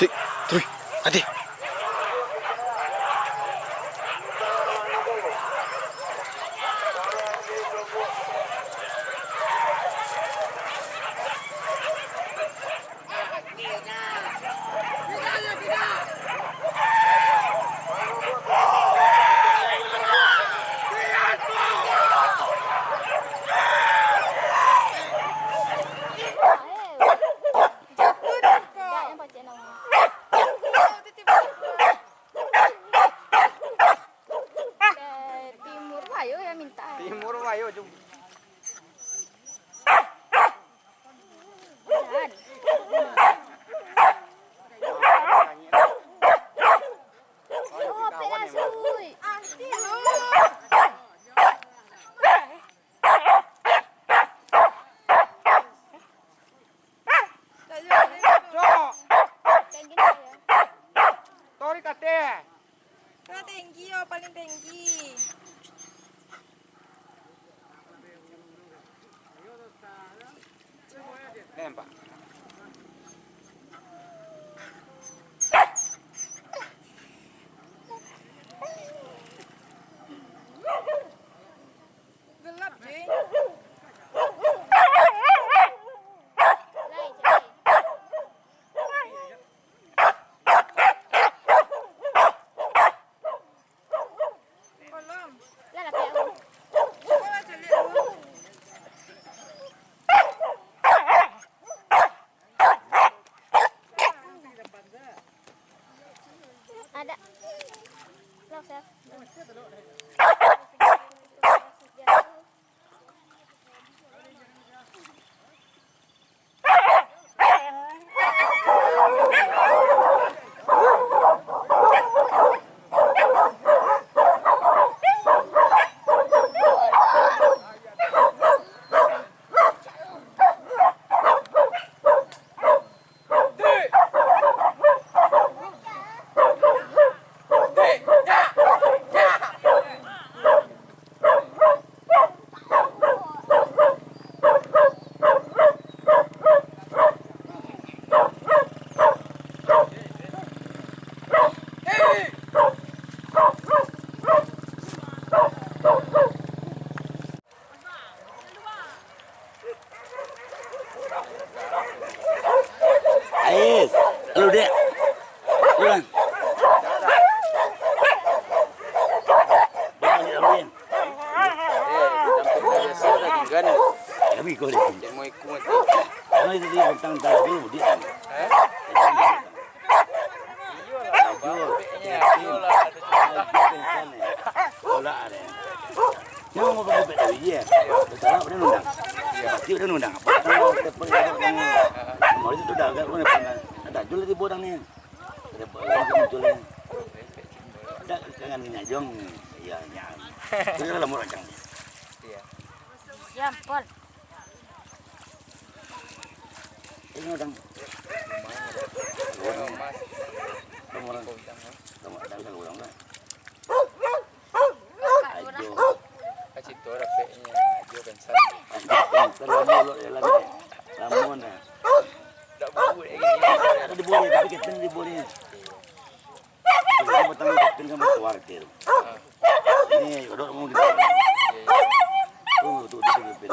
Sik, terus, hati. Timur ayo ya minta. Timur ayo jom. Dan. Oh, peasuy. Anti lu. Cok, Tinggi ya. tori kate. Kena tinggi yo, paling tinggi. Pak. Gelap, Ji. Lai, jadi. Kolom. Lah lah kayak aku. Kau aja lihat dulu. Ada. Loh, Chef. Ais, lu dek. Pulang. Kami kau dek. Mau ikut. Kalau itu dia bentang tadi dia. Olah ada. Jangan mau kau beda dia. Betul apa dia nundang? Dia udah nundang apa? Tahu telepon dia. Mau itu dah agak mana pernah. Ada jual di bodang ni. Ada bodang jualnya. Ada kangen ni jong. Ya nyam. Itu lah murah jang. Iya. Jampol. Ini udang. Mas. Orang kamu ada udang tak? Ayo. Kasih tu rapenya. Dia pensar. Kalau mulut ya lagi. Lamun ya. Tak buat lagi. Ada di bawah tapi kita di bawah. Kalau batang kita kan khawatir. Ni udah mau kita. Tu pin.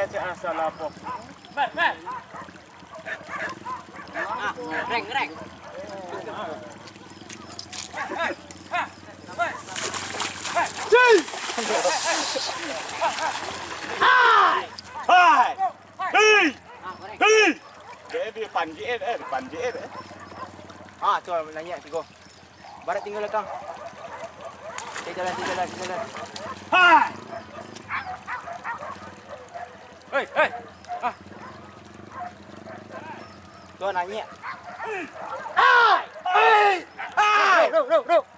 Saya cek asal apa. Reng. Hai. Hei. Hei. Dia pan GF. Ah, coba nanya tigo. Barat tinggal belakang. Jalan. Hai. Hei. Ah. Tuan nanya. Hai. Ruk.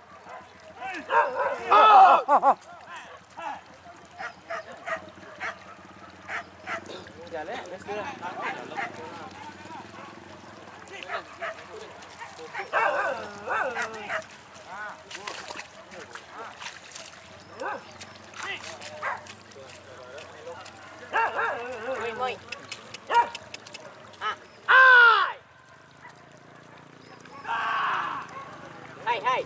Jalan, mesti. Moi. Hai.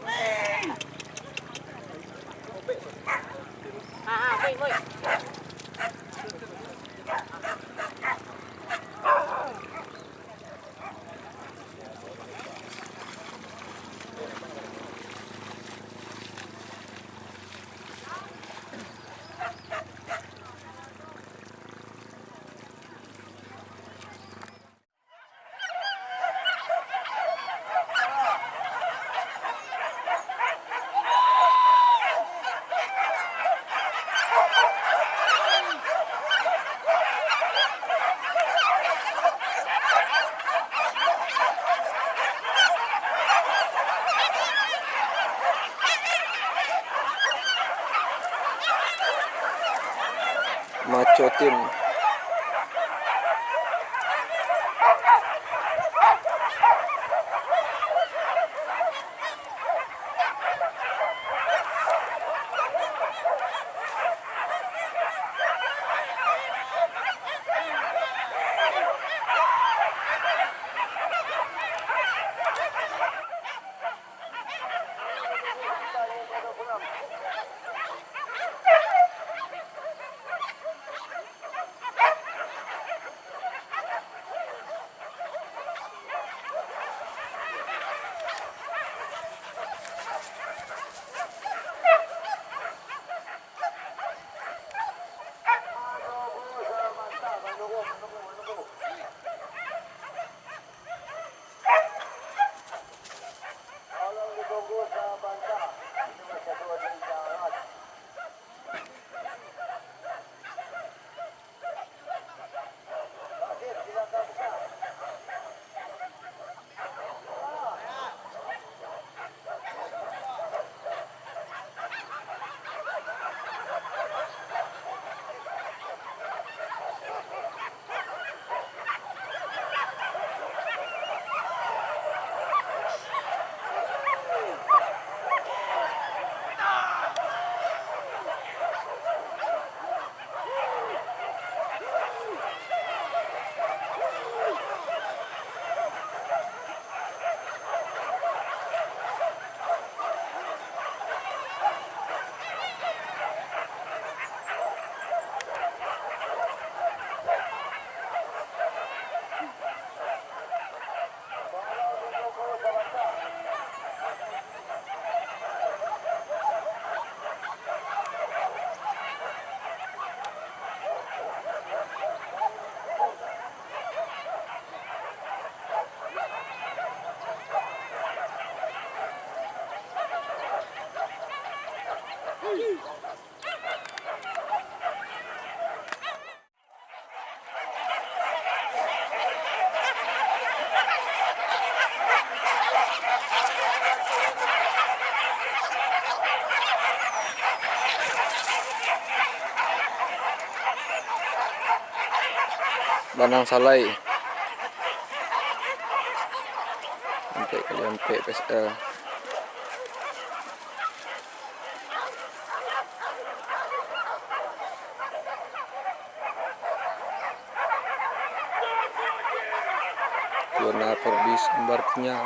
Moi. Macho Team. Banang Salai sampai kalian PSL. Warna perbis embarknya.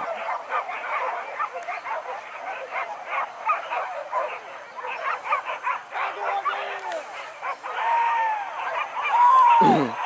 Hmm.